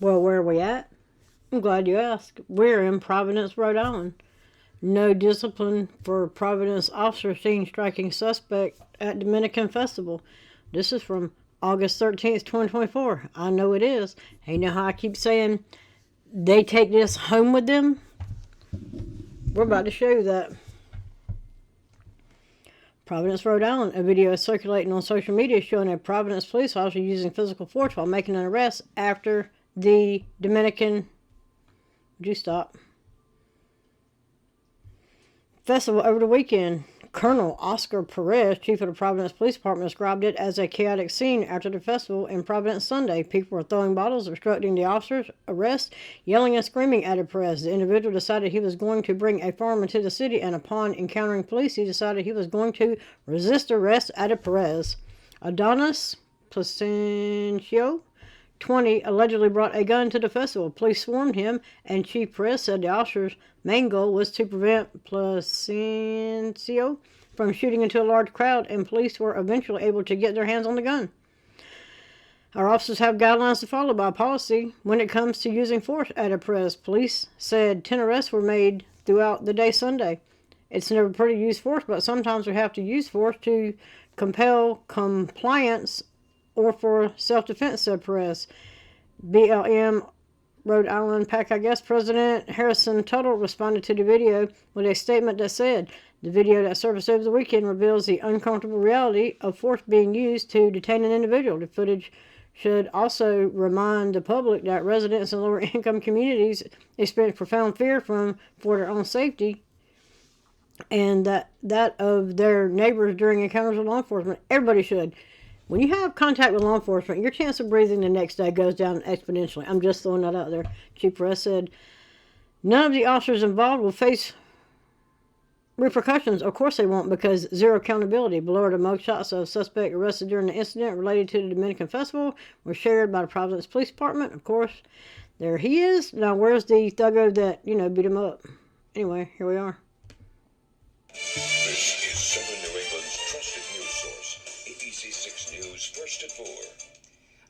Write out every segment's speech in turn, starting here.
Well, where are we at? I'm glad you asked. We're in Providence, Rhode Island. No discipline for Providence officer seen striking suspect at Dominican Festival. This is from August 13th, 2024. I know it is. Hey, you know how I keep saying they take this home with them? We're about to show you that. Providence, Rhode Island. A video is circulating on social media showing a Providence police officer using physical force while making an arrest after the Dominican... Would you stop? Festival over the weekend. Colonel Oscar Perez, chief of the Providence Police Department, described it as a chaotic scene after the festival in Providence Sunday. People were throwing bottles, obstructing the officers' arrest, yelling and screaming, added Perez. The individual decided he was going to bring a firearm into the city, and upon encountering police, he decided he was going to resist arrest, added Perez. Adonis Placencio, 20, allegedly brought a gun to the festival. Police swarmed him, and Chief Perez said the officer's main goal was to prevent Placencio from shooting into a large crowd, and police were eventually able to get their hands on the gun. Our officers have guidelines to follow by policy when it comes to using force, added Perez. Police said 10 arrests were made throughout the day Sunday. It's never pretty to use force, but sometimes we have to use force to compel compliance or for self-defense, said Perez. BLM Rhode Island PAC, President Harrison Tuttle responded to the video with a statement that said, the video that surfaced over the weekend reveals the uncomfortable reality of force being used to detain an individual. The footage should also remind the public that residents in lower income communities experience profound fear for their own safety and that of their neighbors during encounters with law enforcement. Everybody should. When you have contact with law enforcement, your chance of breathing the next day goes down exponentially. I'm just throwing that out there. Chief Perez said, none of the officers involved will face repercussions. Of course they won't, because zero accountability. Below are the mugshots of suspect arrested during the incident related to the Dominican Festival were shared by the Providence Police Department. Of course, there he is. Now, where's the thuggo that, beat him up? Anyway, here we are. This is Southern New England's trusted news source, ABC 6 News, first at 4.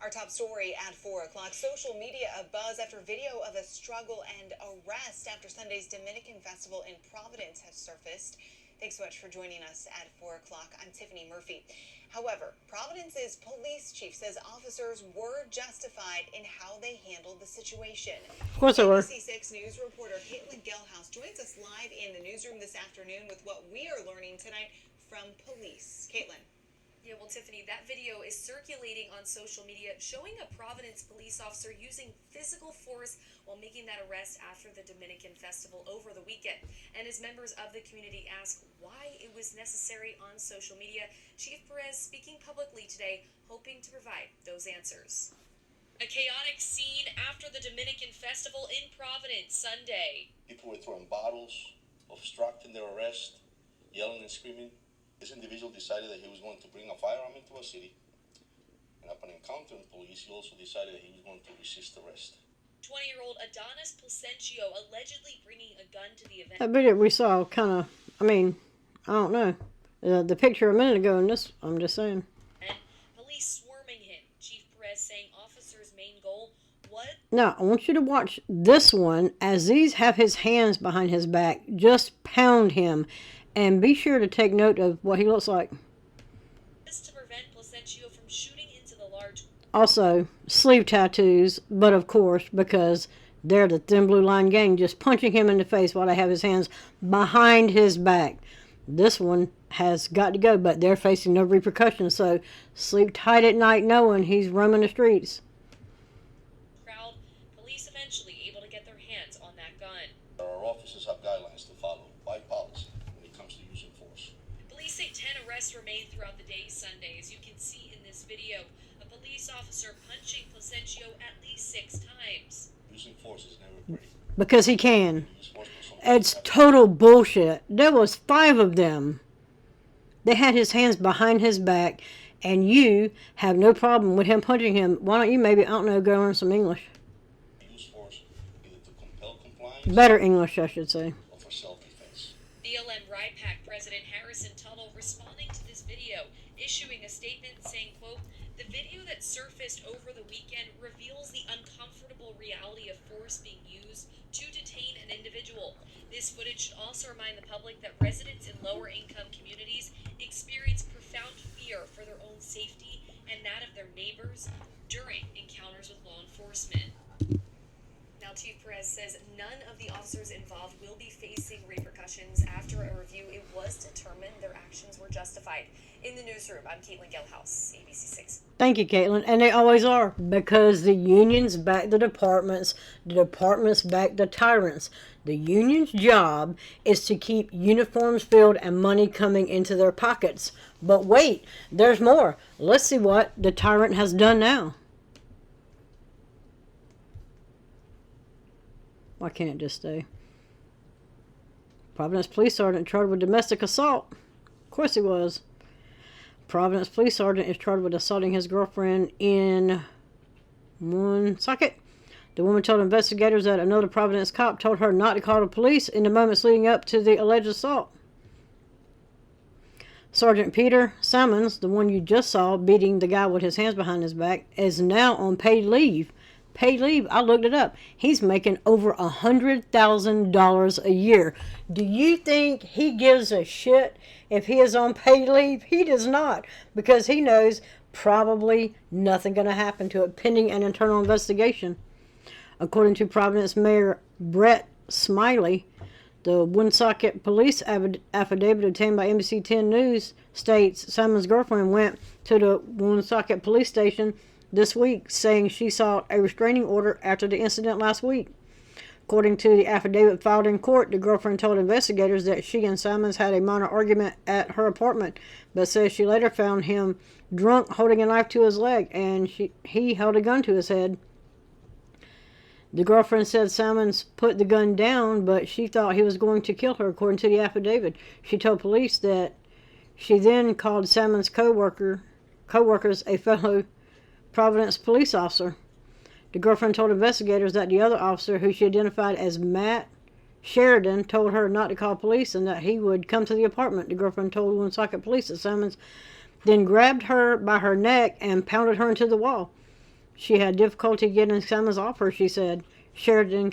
Our top story at 4 o'clock. Social media abuzz after video of a struggle and arrest after Sunday's Dominican Festival in Providence has surfaced. Thanks so much for joining us at 4 o'clock. I'm Tiffany Murphy. However, Providence's police chief says officers were justified in how they handled the situation. Of course they were. ABC 6 News reporter Caitlin Gelhaus joins us live in the newsroom this afternoon with what we are learning tonight from police. Caitlin. Yeah, well, Tiffany, that video is circulating on social media showing a Providence police officer using physical force while making that arrest after the Dominican Festival over the weekend. And as members of the community ask why it was necessary on social media, Chief Perez speaking publicly today, hoping to provide those answers. A chaotic scene after the Dominican Festival in Providence Sunday. People were throwing bottles, obstructing their arrest, yelling and screaming. This individual decided that he was going to bring a firearm into a city, and upon encountering police, he also decided that he was going to resist arrest. 20-year-old Adonis Placencio allegedly bringing a gun to the event. That video we saw I don't know. The picture a minute ago in this, I'm just saying. And police swarming him. Chief Perez saying officers' main goal, what? Now, I want you to watch this one as these have his hands behind his back. Just pound him. And be sure to take note of what he looks like. This to prevent Placencio from shooting into the large... Also, sleeve tattoos, but of course, because they're the Thin Blue Line gang, just punching him in the face while they have his hands behind his back. This one has got to go, but they're facing no repercussions, so sleep tight at night knowing he's roaming the streets. Crowd, police eventually able to get their hands on that gun. Our officers have guidelines to follow by policy when it comes to using force. Police say 10 arrests remained throughout the day Sunday. As you can see in this video, a police officer punching Placencio at least 6 times. Using force is never great. Because he can. It's total bullshit. There was 5 of them. They had his hands behind his back, and you have no problem with him punching him. Why don't you maybe, I don't know, go learn some English? Use force either to compel compliance. Better English, I should say. Or for self-defense. BLM RIPAC President Harrison Tuttle responding to this video, issuing a statement saying, quote, The video that surfaced over the weekend reveals the uncomfortable reality of force being used to detain an individual. This footage should also remind the public that residents in lower income communities experience profound fear for their own safety and that of their neighbors during encounters with law enforcement. Now, Chief Perez says none of the officers involved will be facing repercussions. After a review, it was determined their actions were justified. In the newsroom, I'm Caitlin Gelhaus, ABC6. Thank you, Caitlin. And they always are, because the unions back the departments back the tyrants. The union's job is to keep uniforms filled and money coming into their pockets. But wait, there's more. Let's see what the tyrant has done now. Why can't it just stay? Providence Police Sergeant charged with domestic assault. Of course he was. Providence Police Sergeant is charged with assaulting his girlfriend in Woonsocket. The woman told investigators that another Providence cop told her not to call the police in the moments leading up to the alleged assault. Sergeant Peter Salmons, the one you just saw beating the guy with his hands behind his back, is now on paid leave. Paid leave, I looked it up. He's making over $100,000 a year. Do you think he gives a shit if he is on paid leave? He does not, because he knows probably nothing going to happen to it pending an internal investigation. According to Providence Mayor Brett Smiley, the Woonsocket police affidavit obtained by NBC 10 News states Simon's girlfriend went to the Woonsocket police station this week, saying she sought a restraining order after the incident last week. According to the affidavit filed in court, the girlfriend told investigators that she and Salmons had a minor argument at her apartment, but says she later found him drunk holding a knife to his leg, and he held a gun to his head. The girlfriend said Salmons put the gun down, but she thought he was going to kill her, according to the affidavit. She told police that she then called Salmons' co-workers a fellow Providence police officer. The girlfriend told investigators that the other officer, who she identified as Matt Sheridan, told her not to call police and that he would come to the apartment. The girlfriend told Woonsocket police that Salmons then grabbed her by her neck and pounded her into the wall. She had difficulty getting Salmons off her, she said. Sheridan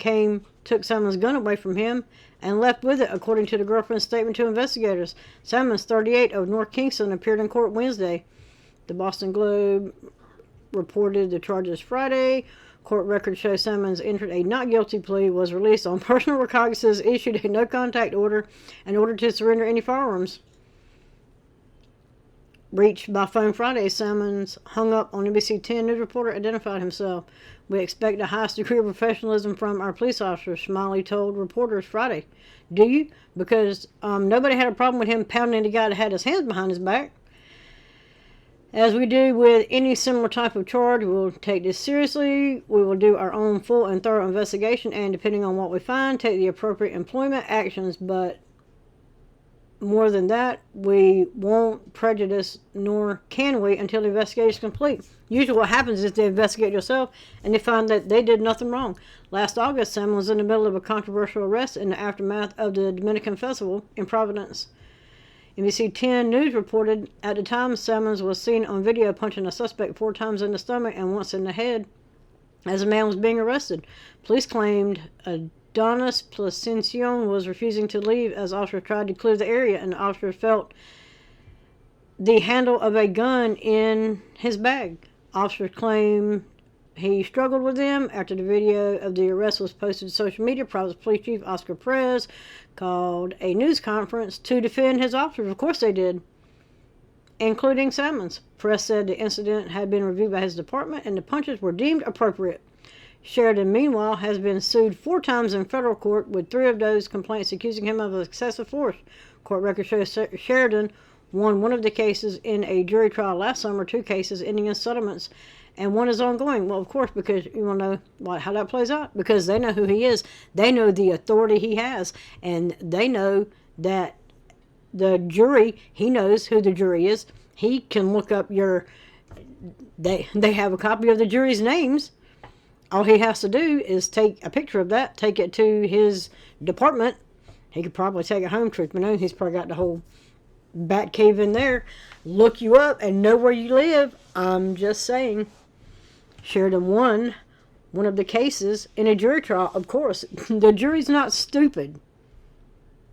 took Salmons' gun away from him and left with it, according to the girlfriend's statement to investigators. Salmons, 38, of North Kingston, appeared in court Wednesday. The Boston Globe reported the charges Friday. Court records show Salmons entered a not guilty plea, was released on personal recognizances, issued a no contact order, and ordered to surrender any firearms. Reached by phone Friday, Salmons hung up on NBC 10 News reporter, identified himself. We expect the highest degree of professionalism from our police officers, Smiley told reporters Friday. Do you? Because nobody had a problem with him pounding the guy that had his hands behind his back. As we do with any similar type of charge, we'll take this seriously. We will do our own full and thorough investigation, and depending on what we find, take the appropriate employment actions. But more than that, we won't prejudice, nor can we, until the investigation is complete. Usually what happens is they investigate yourself and they find that they did nothing wrong. Last August, Sam was in the middle of a controversial arrest in the aftermath of the Dominican Festival in Providence. NBC 10 News reported at the time Salmons was seen on video punching a suspect 4 times in the stomach and once in the head as the man was being arrested. Police claimed Adonis Placencio was refusing to leave as officers tried to clear the area, and the officers felt the handle of a gun in his bag. Officers claim he struggled with them. After the video of the arrest was posted to social media, Providence Police Chief Oscar Perez called a news conference to defend his officers. Of course they did, including Salmons. Perez said the incident had been reviewed by his department and the punches were deemed appropriate. Sheridan, meanwhile, has been sued 4 times in federal court, with 3 of those complaints accusing him of excessive force. Court records show Sheridan won 1 of the cases in a jury trial last summer, 2 cases ending in settlements, and 1 is ongoing. Well, of course, because you want to know how that plays out, because they know who he is, they know the authority he has, and they know that the jury, he knows who the jury is. He can look up they have a copy of the jury's names. All he has to do is take a picture of that, take it to his department. He could probably take it home, truth be known. He's probably got the whole bat cave in there. Look you up and know where you live. I'm just saying. Sheridan won one of the cases in a jury trial. Of course, the jury's not stupid.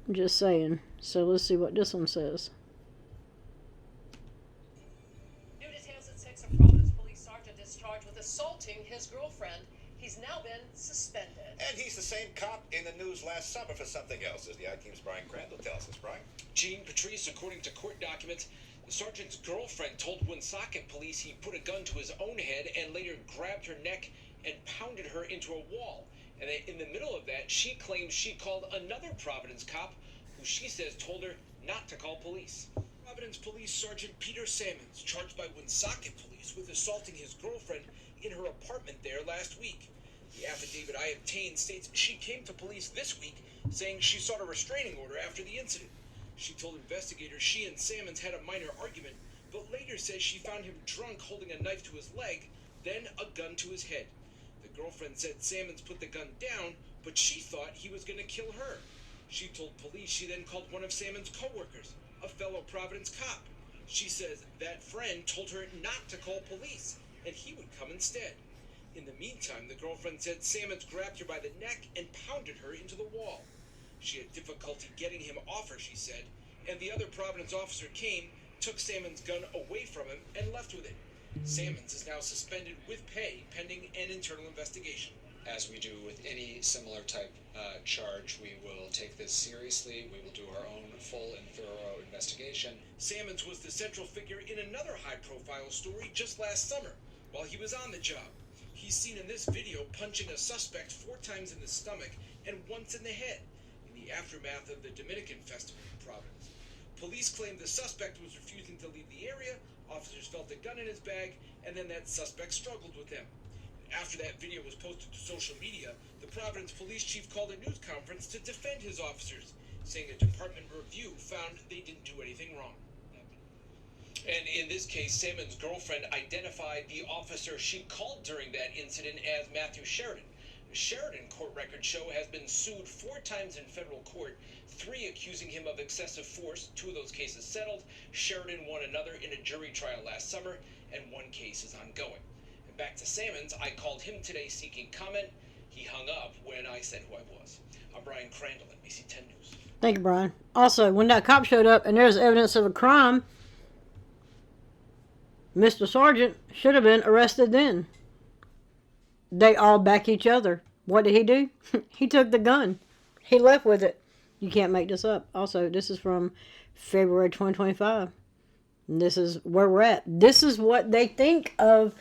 I'm just saying. So let's see what this one says. New details at 6, a Providence police sergeant is charged with assaulting his girlfriend. He's now been suspended. And he's the same cop in the news last summer for something else, as the I-Team's Brian Crandall tells us. Brian? Jean Patrice, according to court documents, the sergeant's girlfriend told Woonsocket police he put a gun to his own head and later grabbed her neck and pounded her into a wall. And then in the middle of that, she claims she called another Providence cop who she says told her not to call police. Providence Police Sergeant Peter Salmons, charged by Woonsocket police with assaulting his girlfriend in her apartment there last week. The affidavit I obtained states she came to police this week saying she sought a restraining order after the incident. She told investigators she and Salmons had a minor argument, but later says she found him drunk holding a knife to his leg, then a gun to his head. The girlfriend said Salmons put the gun down, but she thought he was going to kill her. She told police she then called one of Salmons' co-workers, a fellow Providence cop. She says that friend told her not to call police, and he would come instead. In the meantime, the girlfriend said Salmons grabbed her by the neck and pounded her into the wall. She had difficulty getting him off her, she said, and the other Providence officer came, took Salmons' gun away from him, and left with it. Salmons is now suspended with pay pending an internal investigation. As we do with any similar type charge, we will take this seriously. We will do our own full and thorough investigation. Salmons was the central figure in another high-profile story just last summer while he was on the job. He's seen in this video punching a suspect 4 times in the stomach and once in the head in the aftermath of the Dominican Festival in Providence. Police claim the suspect was refusing to leave the area, officers felt a gun in his bag, and then that suspect struggled with them. After that video was posted to social media, the Providence police chief called a news conference to defend his officers, saying a department review found they didn't do anything wrong. And in this case, Salmons' girlfriend identified the officer she called during that incident as Matthew Sheridan. Sheridan, court records show, has been sued 4 times in federal court, 3 accusing him of excessive force. 2 of those cases settled. Sheridan won another in a jury trial last summer, and 1 case is ongoing. And back to Salmons, I called him today seeking comment. He hung up when I said who I was. I'm Brian Crandall, NBC 10 News. Thank you, Brian. Also, when that cop showed up and there's evidence of a crime, Mr. Sergeant should have been arrested then. They all back each other. What did he do? He took the gun. He left with it. You can't make this up. Also, this is from February 2025. And this is where we're at. This is what they think of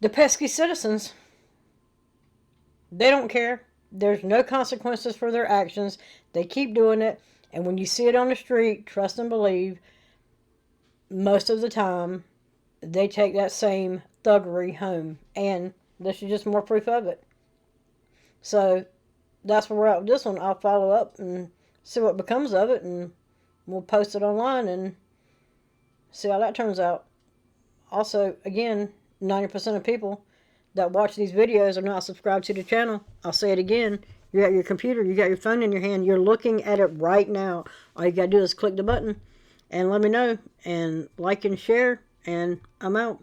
the pesky citizens. They don't care. There's no consequences for their actions. They keep doing it. And when you see it on the street, trust and believe, most of the time, they take that same thuggery home. And this is just more proof of it. So, that's where we're at with this one. I'll follow up and see what becomes of it. And we'll post it online and see how that turns out. Also, again, 90% of people that watch these videos are not subscribed to the channel. I'll say it again. You're at your computer. You got your phone in your hand. You're looking at it right now. All you got to do is click the button and let me know. And like and share. And I'm out.